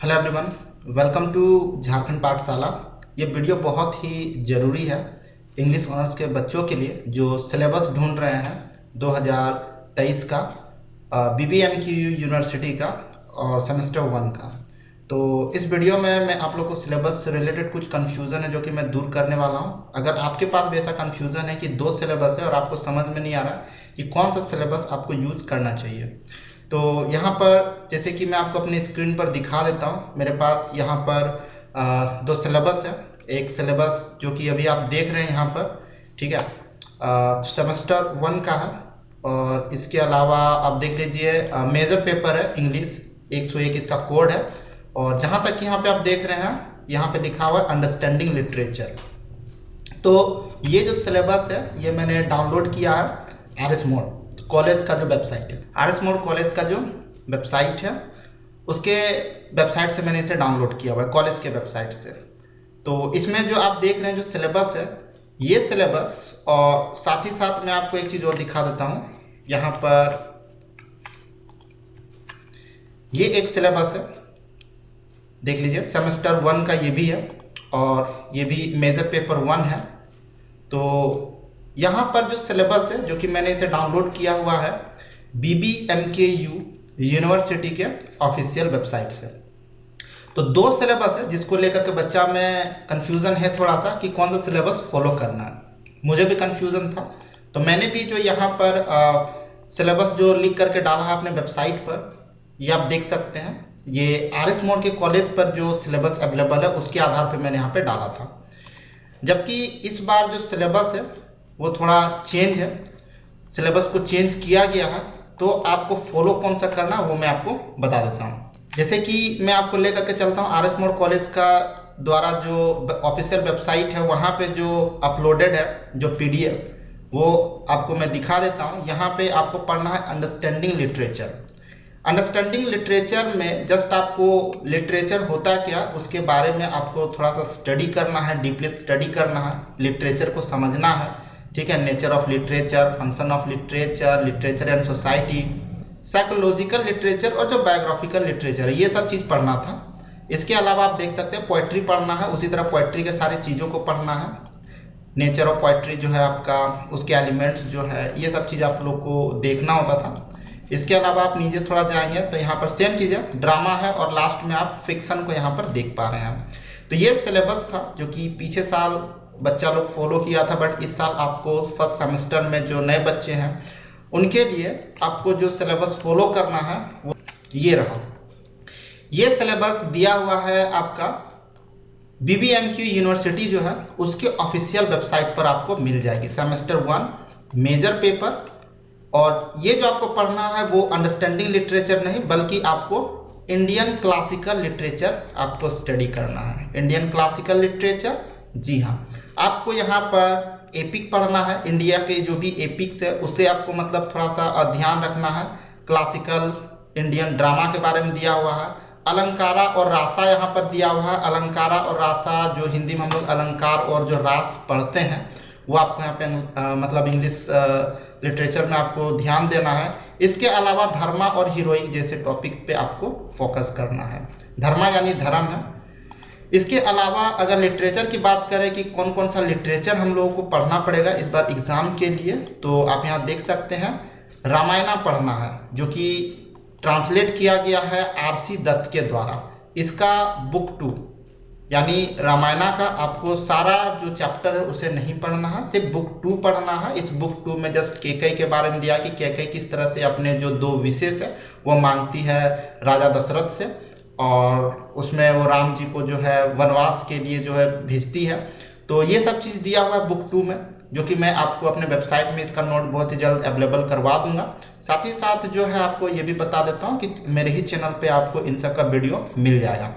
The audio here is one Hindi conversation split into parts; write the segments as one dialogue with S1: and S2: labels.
S1: Hello everyone, welcome to Jharkhand पाठशाला। ये वीडियो बहुत ही ज़रूरी है इंग्लिश ऑनर्स के बच्चों के लिए जो सिलेबस ढूंढ रहे हैं 2023 का BBMQ यूनिवर्सिटी का और सेमेस्टर 1 का। तो इस वीडियो में मैं आप लोग को सिलेबस से रिलेटेड कुछ कन्फ्यूज़न है जो कि मैं दूर करने वाला हूँ। अगर आपके पास भी ऐसा कन्फ्यूज़न है कि दो सिलेबस है और आपको समझ में नहीं आ रहा कि कौन सा सिलेबस आपको यूज़ करना चाहिए, तो यहाँ पर जैसे कि मैं आपको अपनी स्क्रीन पर दिखा देता हूँ। मेरे पास यहाँ पर दो सिलेबस है। एक सिलेबस जो कि अभी आप देख रहे हैं यहाँ पर, ठीक है, सेमेस्टर 1 का है। और इसके अलावा आप देख लीजिए मेजर पेपर है इंग्लिश 101 इसका कोड है। और जहाँ तक यहाँ पे आप देख रहे हैं यहाँ पे लिखा हुआ है अंडरस्टैंडिंग लिटरेचर। तो ये जो सिलेबस है ये मैंने डाउनलोड किया है RS मोड कॉलेज का जो वेबसाइट है। RS मोड कॉलेज का जो वेबसाइट है उसके वेबसाइट से मैंने इसे डाउनलोड किया हुआ है, कॉलेज के वेबसाइट से। तो इसमें जो आप देख रहे हैं जो सिलेबस है ये सिलेबस, और साथ ही साथ मैं आपको एक चीज़ और दिखा देता हूँ। यहाँ पर ये एक सिलेबस है, देख लीजिए सेमेस्टर 1 का ये भी है और ये भी मेजर पेपर 1 है। तो यहाँ पर जो सिलेबस है जो कि मैंने इसे डाउनलोड किया हुआ है BBMKU यूनिवर्सिटी के ऑफिशियल वेबसाइट से। तो दो सिलेबस है जिसको लेकर के बच्चा में कन्फ्यूज़न है थोड़ा सा कि कौन सा सिलेबस फॉलो करना है। मुझे भी कन्फ्यूज़न था, तो मैंने भी जो यहाँ पर सिलेबस जो लिख करके डाला है अपने वेबसाइट पर, ये आप देख सकते हैं। ये RS मोड के कॉलेज पर जो सिलेबस अवेलेबल है उसके आधार पर मैंने यहाँ पर डाला था। जबकि इस बार जो सिलेबस है वो थोड़ा चेंज है, सिलेबस को चेंज किया गया है। तो आपको फॉलो कौन सा करना है वो मैं आपको बता देता हूँ। जैसे कि मैं आपको लेकर के चलता हूँ RS मोड कॉलेज का द्वारा जो ऑफिशियल वेबसाइट है वहाँ पे जो अपलोडेड है जो PDF वो आपको मैं दिखा देता हूँ। यहाँ पे आपको पढ़ना है अंडरस्टैंडिंग लिटरेचर। अंडरस्टैंडिंग लिटरेचर में जस्ट आपको लिटरेचर होता क्या उसके बारे में आपको थोड़ा सा स्टडी करना है, डीपली स्टडी करना है, लिटरेचर को समझना है, ठीक है। Nature of literature, function of literature, literature and society, psychological literature और जो बायोग्राफिकल लिटरेचर है ये सब चीज़ पढ़ना था। इसके अलावा आप देख सकते हैं पोइट्री पढ़ना है, उसी तरह पोइट्री के सारी चीज़ों को पढ़ना है। नेचर ऑफ पोइट्री जो है आपका, उसके एलिमेंट्स जो है ये सब चीज़ आप लोग को देखना होता था। इसके अलावा आप नीचे थोड़ा जाएंगे तो यहाँ पर सेम चीज़ है, ड्रामा है और लास्ट में आप फिक्शन को यहाँ पर देख पा रहे हैं। तो ये सिलेबस था जो कि पीछे साल बच्चा लोग फॉलो किया था, बट इस साल आपको फर्स्ट सेमेस्टर में जो नए बच्चे हैं उनके लिए आपको जो सिलेबस फॉलो करना है वो ये रहा। ये सिलेबस दिया हुआ है आपका BBMQ यूनिवर्सिटी जो है उसके ऑफिशियल वेबसाइट पर आपको मिल जाएगी। सेमेस्टर 1 मेजर पेपर, और ये जो आपको पढ़ना है वो अंडरस्टैंडिंग लिटरेचर नहीं बल्कि आपको इंडियन क्लासिकल लिटरेचर आपको स्टडी करना है। इंडियन क्लासिकल लिटरेचर, जी हाँ, आपको यहाँ पर एपिक पढ़ना है। इंडिया के जो भी एपिक्स है उससे आपको मतलब थोड़ा सा ध्यान रखना है। क्लासिकल इंडियन ड्रामा के बारे में दिया हुआ है। अलंकारा और रासा यहाँ पर दिया हुआ है। अलंकारा और रासा जो हिंदी में हम लोग अलंकार और जो रास पढ़ते हैं वो आपको यहाँ पे मतलब इंग्लिश लिटरेचर में आपको ध्यान देना है। इसके अलावा धर्मा और हीरोइक जैसे टॉपिक पे आपको फोकस करना है। धर्मा यानी धर्म है। इसके अलावा अगर लिटरेचर की बात करें कि कौन कौन सा लिटरेचर हम लोगों को पढ़ना पड़ेगा इस बार एग्ज़ाम के लिए, तो आप यहाँ देख सकते हैं रामायणा पढ़ना है जो कि ट्रांसलेट किया गया है RC दत्त के द्वारा। इसका बुक 2 यानी रामायणा का आपको सारा जो चैप्टर है उसे नहीं पढ़ना है, सिर्फ बुक 2 पढ़ना है। इस बुक 2 में जस्ट कैकेयी के बारे में दिया कि कैकेयी किस तरह से अपने जो 2 विशेष है वो मांगती है राजा दशरथ से, और उसमें वो राम जी को जो है वनवास के लिए जो है भेजती है। तो ये सब चीज़ दिया हुआ है बुक 2 में, जो कि मैं आपको अपने वेबसाइट में इसका नोट बहुत ही जल्द अवेलेबल करवा दूंगा। साथ ही साथ जो है आपको ये भी बता देता हूँ कि मेरे ही चैनल पे आपको इन सब का वीडियो मिल जाएगा।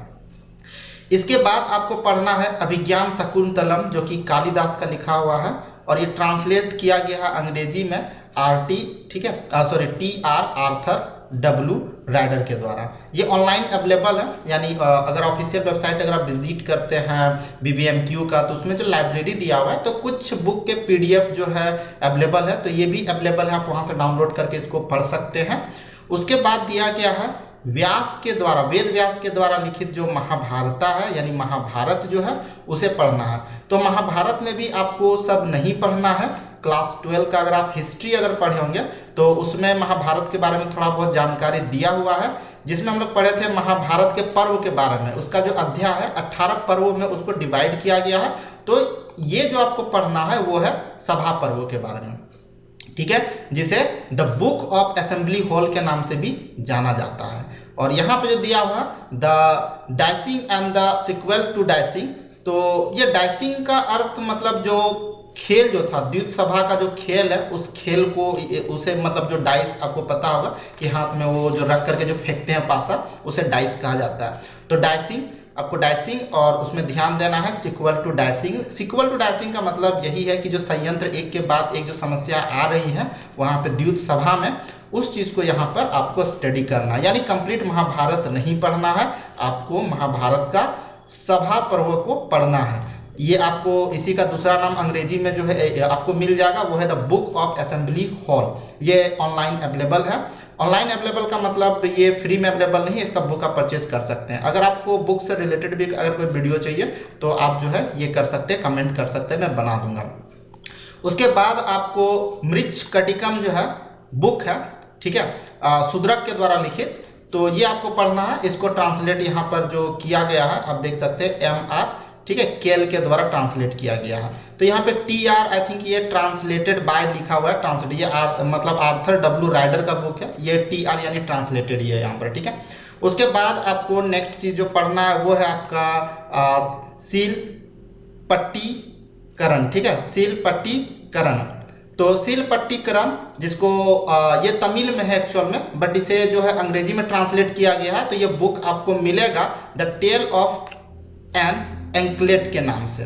S1: इसके बाद आपको पढ़ना है अभिज्ञान शकुंतलम जो कि कालिदास का लिखा हुआ है, और ये ट्रांसलेट किया गया है अंग्रेजी में RT, ठीक है, TR आर्थर W राइडर के द्वारा। ये ऑनलाइन अवेलेबल है, यानी अगर ऑफिशियल वेबसाइट अगर आप विजिट करते हैं BBMQ का तो उसमें जो लाइब्रेरी दिया हुआ है तो कुछ बुक के PDF जो है अवेलेबल है, तो ये भी अवेलेबल है, आप वहाँ से डाउनलोड करके इसको पढ़ सकते हैं। उसके बाद दिया गया है व्यास के द्वारा, वेद व्यास के द्वारा लिखित जो महाभारत है, यानी महाभारत जो है उसे पढ़ना है। तो महाभारत में भी आपको सब नहीं पढ़ना है। क्लास 12 का अगर आप हिस्ट्री अगर पढ़े होंगे तो उसमें महाभारत के बारे में थोड़ा बहुत जानकारी दिया हुआ है, जिसमें हम लोग पढ़े थे महाभारत के पर्व के बारे में। उसका जो अध्याय है 18 पर्वों में उसको डिवाइड किया गया है। तो ये जो आपको पढ़ना है वो है सभा पर्वों के बारे में, ठीक है, जिसे the book of assembly hall के नाम से भी जाना जाता है। और यहाँ पे जो दिया हुआ the dicing and the sequel to dicing, तो ये डाइसिंग का अर्थ मतलब जो खेल जो था, द्यूत सभा का जो खेल है उस खेल को, उसे मतलब जो डाइस, आपको पता होगा कि हाथ में वो जो रख करके जो फेंकते हैं पासा, उसे डाइस कहा जाता है। तो डाइसिंग, आपको डाइसिंग और उसमें ध्यान देना है sequel to dicing. Sequel to dicing का मतलब यही है कि जो संयंत्र एक के बाद एक जो समस्या आ रही है वहाँ पे द्यूत सभा में, उस चीज़ को यहाँ पर आपको स्टडी करना है। यानी कंप्लीट महाभारत नहीं पढ़ना है, आपको महाभारत का सभा पर्व को पढ़ना है। ये आपको इसी का दूसरा नाम अंग्रेजी में जो है आपको मिल जाएगा, वो है the book of assembly hall. ये ऑनलाइन अवेलेबल है। ऑनलाइन अवेलेबल का मतलब ये फ्री में अवेलेबल नहीं है, इसका बुक आप परचेज कर सकते हैं। अगर आपको बुक से रिलेटेड भी अगर कोई वीडियो चाहिए तो आप जो है ये कर सकते हैं, कमेंट कर सकते हैं, मैं बना दूंगा। उसके बाद आपको मृच्छकटिकम जो है बुक है, ठीक है, शूद्रक के द्वारा लिखित, तो ये आपको पढ़ना है। इसको ट्रांसलेट यहाँ पर जो किया गया है आप देख सकते हैं, MR, ठीक है, केल के द्वारा ट्रांसलेट किया गया है। तो यहाँ पे TR, आई थिंक ये ट्रांसलेटेड बाय लिखा हुआ है, ट्रांसलेट, ये मतलब आर्थर W राइडर का बुक है, ये TR यानी ट्रांसलेटेड ही है यहाँ पर, ठीक है। उसके बाद आपको नेक्स्ट चीज जो पढ़ना है वो है आपका सील पट्टीकरण, ठीक है, सील पट्टीकरण। तो सील पट्टीकरण, जिसको ये तमिल में है एक्चुअल में, बट इसे जो है अंग्रेजी में ट्रांसलेट किया गया है। तो ये बुक आपको मिलेगा the tale of an anklet के नाम से।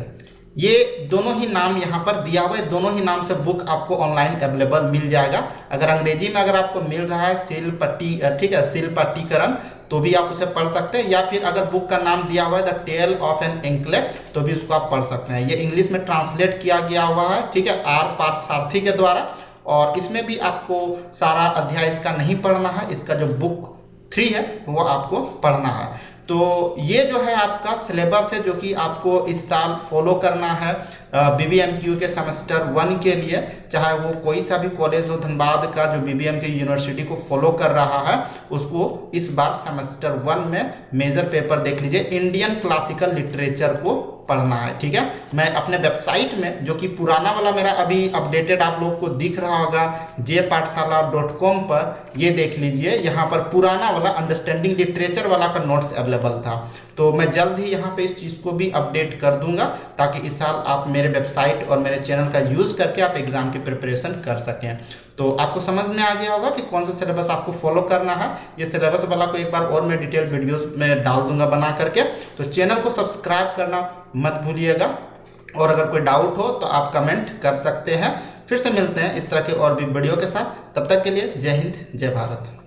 S1: ये दोनों ही नाम यहाँ पर दिया हुआ है, दोनों ही नाम से बुक आपको ऑनलाइन अवेलेबल मिल जाएगा। अगर अंग्रेजी में अगर आपको मिल रहा है सील पट्टी, ठीक है, सील पट्टीकरण, तो भी आप उसे पढ़ सकते हैं, या फिर अगर बुक का नाम दिया हुआ है the tale of an anklet तो भी उसको आप पढ़ सकते हैं। ये इंग्लिश में ट्रांसलेट किया गया हुआ है, ठीक है, R पार्थसारथी के द्वारा। और इसमें भी आपको सारा अध्याय इसका नहीं पढ़ना है, इसका जो बुक 3 है वो आपको पढ़ना है। तो ये जो है आपका सिलेबस है जो कि आपको इस साल फॉलो करना है BBMQ के सेमेस्टर 1 के लिए, चाहे वो कोई सा भी कॉलेज हो। धनबाद का जो BBMQ यूनिवर्सिटी को फॉलो कर रहा है उसको इस बार सेमेस्टर 1 में मेजर पेपर देख लीजिए, इंडियन क्लासिकल लिटरेचर को पढ़ना है, ठीक है। मैं अपने वेबसाइट में, जो कि पुराना वाला मेरा अभी अपडेटेड आप लोग को दिख रहा होगा jpathshala.com पर, ये देख लीजिए, यहाँ पर पुराना वाला अंडरस्टैंडिंग लिटरेचर वाला का नोट्स अवेलेबल था। तो मैं जल्द ही यहाँ पे इस चीज़ को भी अपडेट कर दूंगा, ताकि इस साल आप मेरे वेबसाइट और मेरे चैनल का यूज़ करके आप एग्ज़ाम की प्रिपरेशन कर सकें। तो आपको समझ में आ गया होगा कि कौन सा सिलेबस आपको फॉलो करना है। ये सिलेबस वाला को एक बार और मैं डिटेल वीडियोस में डाल दूंगा बना करके। तो चैनल को सब्सक्राइब करना मत भूलिएगा, और अगर कोई डाउट हो तो आप कमेंट कर सकते हैं। फिर से मिलते हैं इस तरह के और भी वीडियो के साथ, तब तक के लिए जय हिंद, जय भारत।